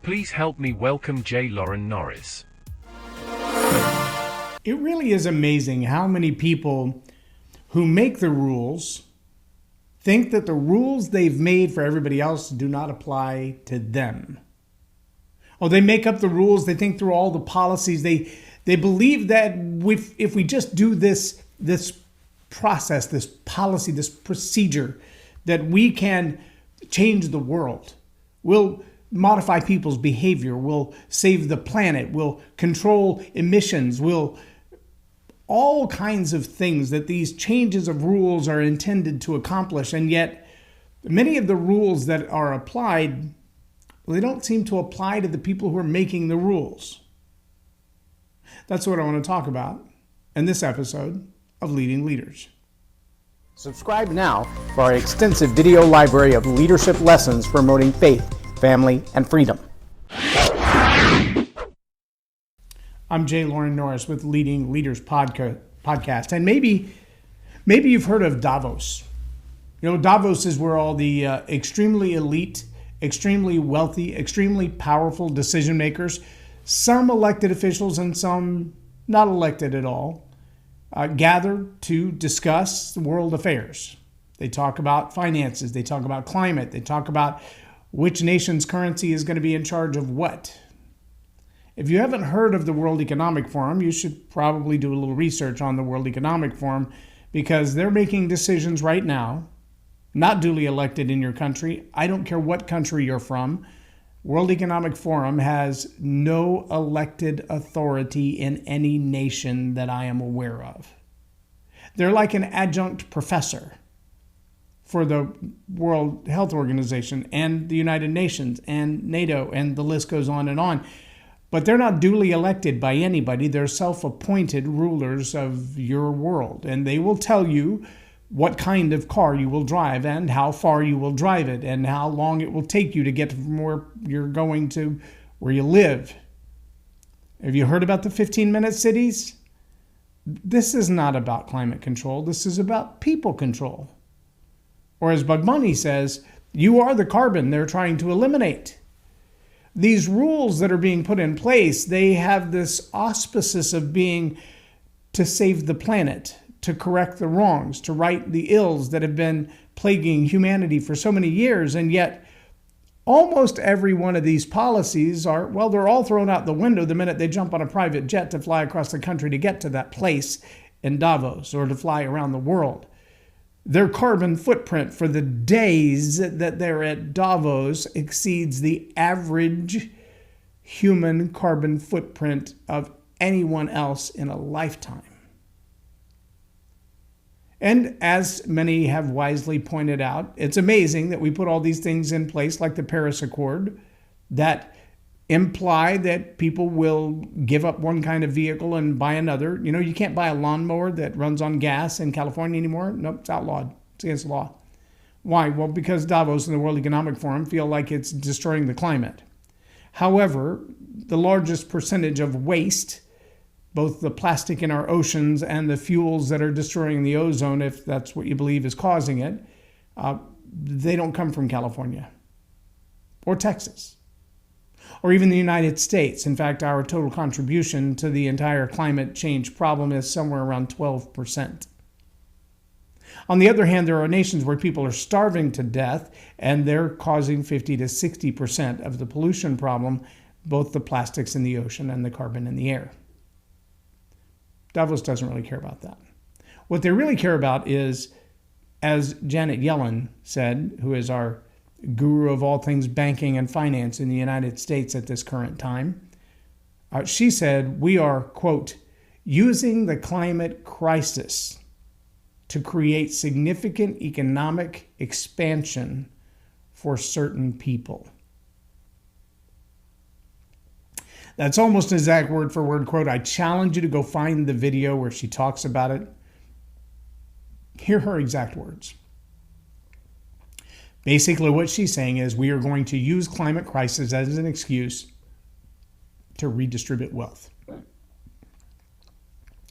Please help me welcome Loren Norris. It really is amazing how many people who make the rules think that the rules they've made for everybody else do not apply to them. Oh, they make up the rules. They think through all the policies. They believe that if we just do this process, this policy, this procedure, that we can change the world. We'll modify people's behavior. We'll save the planet. We'll control emissions. We'll all kinds of things that these changes of rules are intended to accomplish. And yet many of the rules that are applied, they don't seem to apply to the people who are making the rules. That's what I want to talk about in this episode of Leading Leaders. Subscribe now for our extensive video library of leadership lessons promoting faith, family, and freedom. I'm Loren Norris with Leading Leaders podcast. And maybe you've heard of Davos. You know, Davos is where all the extremely elite, extremely wealthy, extremely powerful decision makers, some elected officials and some not elected at all, gather to discuss world affairs. They talk about finances. They talk about climate. They talk about which nation's currency is going to be in charge of what. If you haven't heard of the World Economic Forum, you should probably do a little research on the World Economic Forum, because they're making decisions right now, not duly elected in your country. I don't care what country you're from. World Economic Forum has no elected authority in any nation that I am aware of. They're like an adjunct professor for the World Health Organization and the United Nations and NATO, and the list goes on and on. But they're not duly elected by anybody. They're self-appointed rulers of your world, and they will tell you what kind of car you will drive and how far you will drive it and how long it will take you to get from where you're going to where you live. Have you heard about the 15-minute cities? This is not about climate control. This is about people control. Or as Bugmani says, you are the carbon they're trying to eliminate. These rules that are being put in place, they have this auspices of being to save the planet, to correct the wrongs, to right the ills that have been plaguing humanity for so many years. And yet almost every one of these policies they're all thrown out the window the minute they jump on a private jet to fly across the country to get to that place in Davos or to fly around the world. Their carbon footprint for the days that they're at Davos exceeds the average human carbon footprint of anyone else in a lifetime. And as many have wisely pointed out, it's amazing that we put all these things in place like the Paris Accord that imply that people will give up one kind of vehicle and buy another. You know, you can't buy a lawnmower that runs on gas in California anymore. Nope, it's outlawed. It's against the law. Why? Well, because Davos and the World Economic Forum feel like it's destroying the climate. However, the largest percentage of waste, both the plastic in our oceans and the fuels that are destroying the ozone, if that's what you believe is causing it, they don't come from California or Texas or even the United States. In fact, our total contribution to the entire climate change problem is somewhere around 12%. On the other hand, there are nations where people are starving to death, and they're causing 50 to 60% of the pollution problem, both the plastics in the ocean and the carbon in the air. Davos doesn't really care about that. What they really care about is, as Janet Yellen said, who is our guru of all things banking and finance in the United States at this current time, she said, we are, quote, using the climate crisis to create significant economic expansion for certain people. That's almost an exact word for word quote. I challenge you to go find the video where she talks about it. Hear her exact words. Basically, what she's saying is we are going to use climate crisis as an excuse to redistribute wealth.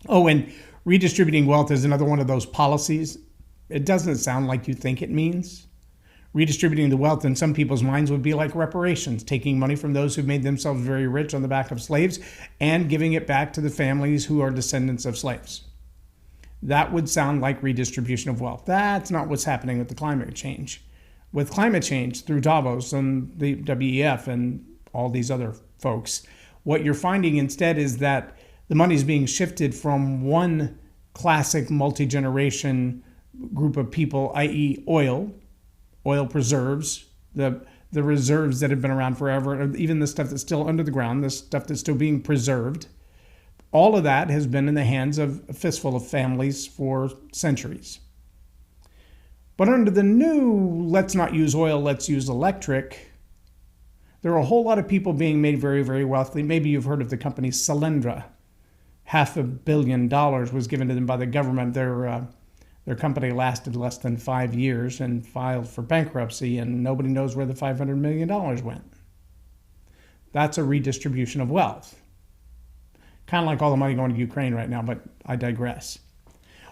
Oh, and redistributing wealth is another one of those policies. It doesn't sound like you think it means. Redistributing the wealth in some people's minds would be like reparations, taking money from those who've made themselves very rich on the back of slaves and giving it back to the families who are descendants of slaves. That would sound like redistribution of wealth. That's not what's happening with the climate change. With climate change through Davos and the WEF and all these other folks, what you're finding instead is that the money is being shifted from one classic multi-generation group of people, i.e. oil preserves, the reserves that have been around forever, even the stuff that's still under the ground, the stuff that's still being preserved. All of that has been in the hands of a fistful of families for centuries. But under the new, let's not use oil, let's use electric, there are a whole lot of people being made very, very wealthy. Maybe you've heard of the company Solyndra. $500 million was given to them by the government. Their company lasted less than 5 years and filed for bankruptcy, and nobody knows where the $500 million went. That's a redistribution of wealth. Kind of like all the money going to Ukraine right now, but I digress.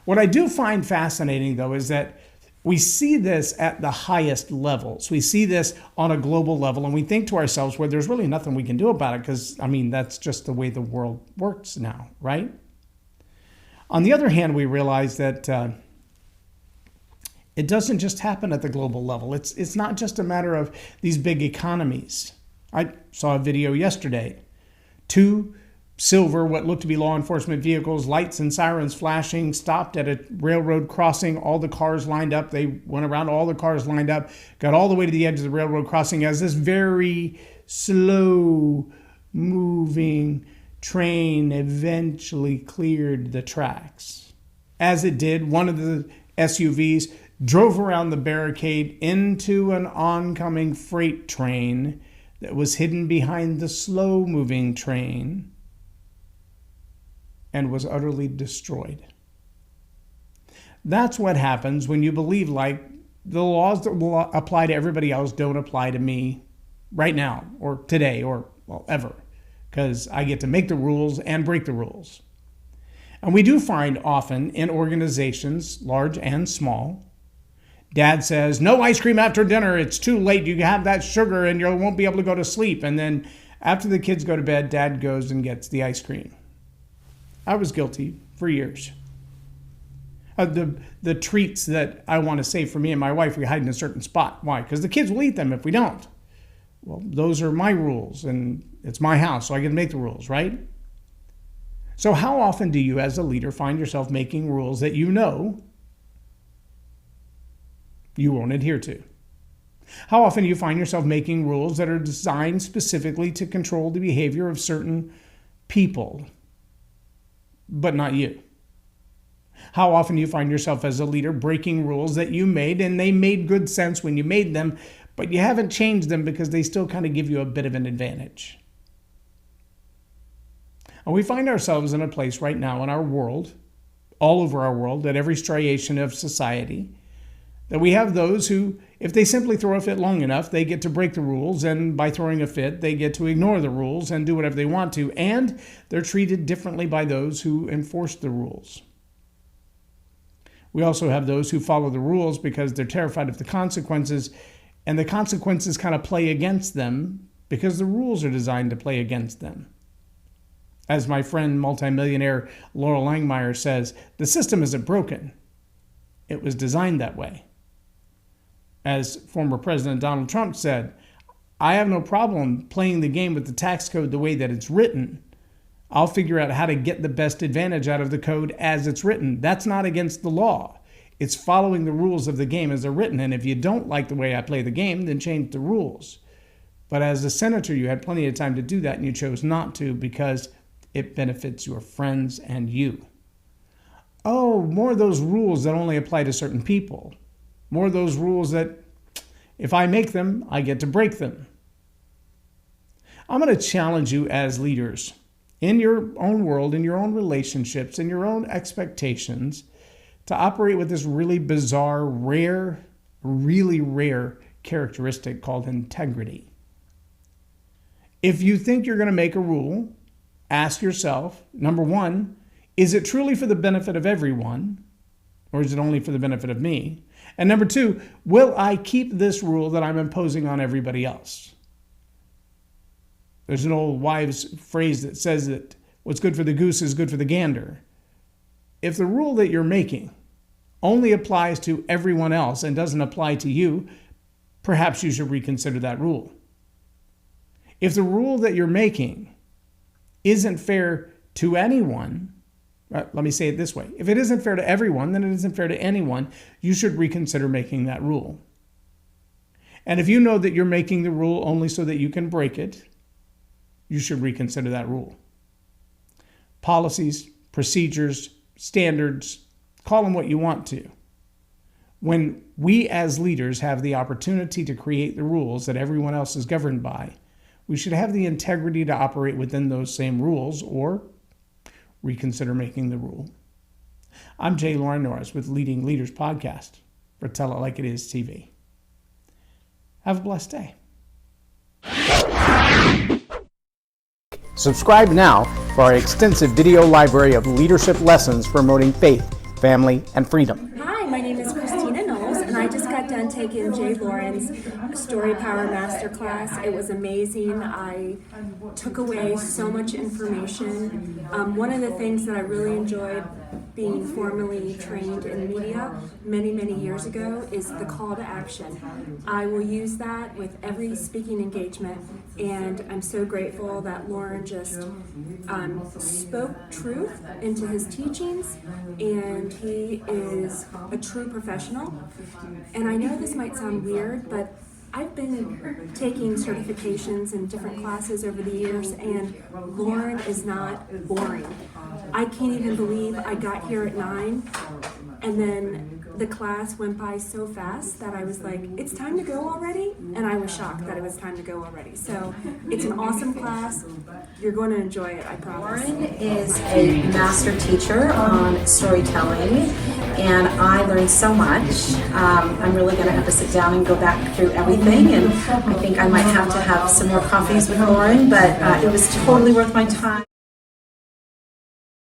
What I do find fascinating, though, is that we see this at the highest levels. We see this on a global level, and we think to ourselves, well, there's really nothing we can do about it because, that's just the way the world works now, right? On the other hand, we realize that it doesn't just happen at the global level. It's not just a matter of these big economies. I saw a video yesterday. 2 silver, what looked to be law enforcement vehicles, lights and sirens flashing, stopped at a railroad crossing. All the cars lined up. They went around, all the cars lined up, got all the way to the edge of the railroad crossing as this very slow moving train eventually cleared the tracks. As it did, one of the SUVs drove around the barricade into an oncoming freight train that was hidden behind the slow-moving train and was utterly destroyed. That's what happens when you believe like the laws that will apply to everybody else don't apply to me right now or today or ever, because I get to make the rules and break the rules. And we do find often in organizations, large and small, Dad says, no ice cream after dinner. It's too late. You have that sugar and you won't be able to go to sleep. And then after the kids go to bed, Dad goes and gets the ice cream. I was guilty for years. The treats that I want to save for me and my wife, we hide in a certain spot. Why? Because the kids will eat them if we don't. Well, those are my rules and it's my house, so I get to make the rules, right? So how often do you as a leader find yourself making rules that you know you won't adhere to? How often do you find yourself making rules that are designed specifically to control the behavior of certain people, but not you? How often do you find yourself as a leader breaking rules that you made and they made good sense when you made them, but you haven't changed them because they still kind of give you a bit of an advantage? And we find ourselves in a place right now in our world, all over our world, at every striation of society, that we have those who, if they simply throw a fit long enough, they get to break the rules, and by throwing a fit, they get to ignore the rules and do whatever they want to, and they're treated differently by those who enforce the rules. We also have those who follow the rules because they're terrified of the consequences, and the consequences kind of play against them because the rules are designed to play against them. As my friend, multimillionaire Laurel Langmeyer says, the system isn't broken. It was designed that way. As former President Donald Trump said, I have no problem playing the game with the tax code the way that it's written. I'll figure out how to get the best advantage out of the code as it's written. That's not against the law. It's following the rules of the game as they're written. And if you don't like the way I play the game, then change the rules. But as a senator, you had plenty of time to do that, and you chose not to because it benefits your friends and you. Oh, more of those rules that only apply to certain people. More of those rules that if I make them, I get to break them. I'm going to challenge you as leaders in your own world, in your own relationships, in your own expectations, to operate with this really bizarre, rare, really rare characteristic called integrity. If you think you're going to make a rule, ask yourself, number one, is it truly for the benefit of everyone, or is it only for the benefit of me? And number two, will I keep this rule that I'm imposing on everybody else? There's an old wives' phrase that says that what's good for the goose is good for the gander. If the rule that you're making only applies to everyone else and doesn't apply to you, perhaps you should reconsider that rule. If the rule that you're making isn't fair to anyone, let me say it this way. If it isn't fair to everyone, then it isn't fair to anyone. You should reconsider making that rule. And if you know that you're making the rule only so that you can break it, you should reconsider that rule. Policies, procedures, standards, call them what you want to. When we as leaders have the opportunity to create the rules that everyone else is governed by, we should have the integrity to operate within those same rules or reconsider making the rule. I'm Loren Norris with Leading Leaders Podcast for Tell It Like It Is TV. Have a blessed day. Subscribe now for our extensive video library of leadership lessons promoting faith, family, and freedom. Hi, my name is Christina Knowles, and I just got done taking Jay Loren's Story Power Masterclass. It was amazing. I took away so much information. One of the things that I really enjoyed being formally trained in media many years ago is the call to action. I will use that with every speaking engagement, and I'm so grateful that Loren just spoke truth into his teachings, and he is a true professional. And I know this might sound weird, but I've been taking certifications in different classes over the years, and Loren is not boring. I can't even believe I got here at 9, and then the class went by so fast that I was like, it's time to go already? And I was shocked that it was time to go already. So it's an awesome class. You're going to enjoy it, I promise. Loren is a master teacher on storytelling, and I learned so much. I'm really going to have to sit down and go back through everything, and I think I might have to have some more coffees with Loren, but it was totally worth my time.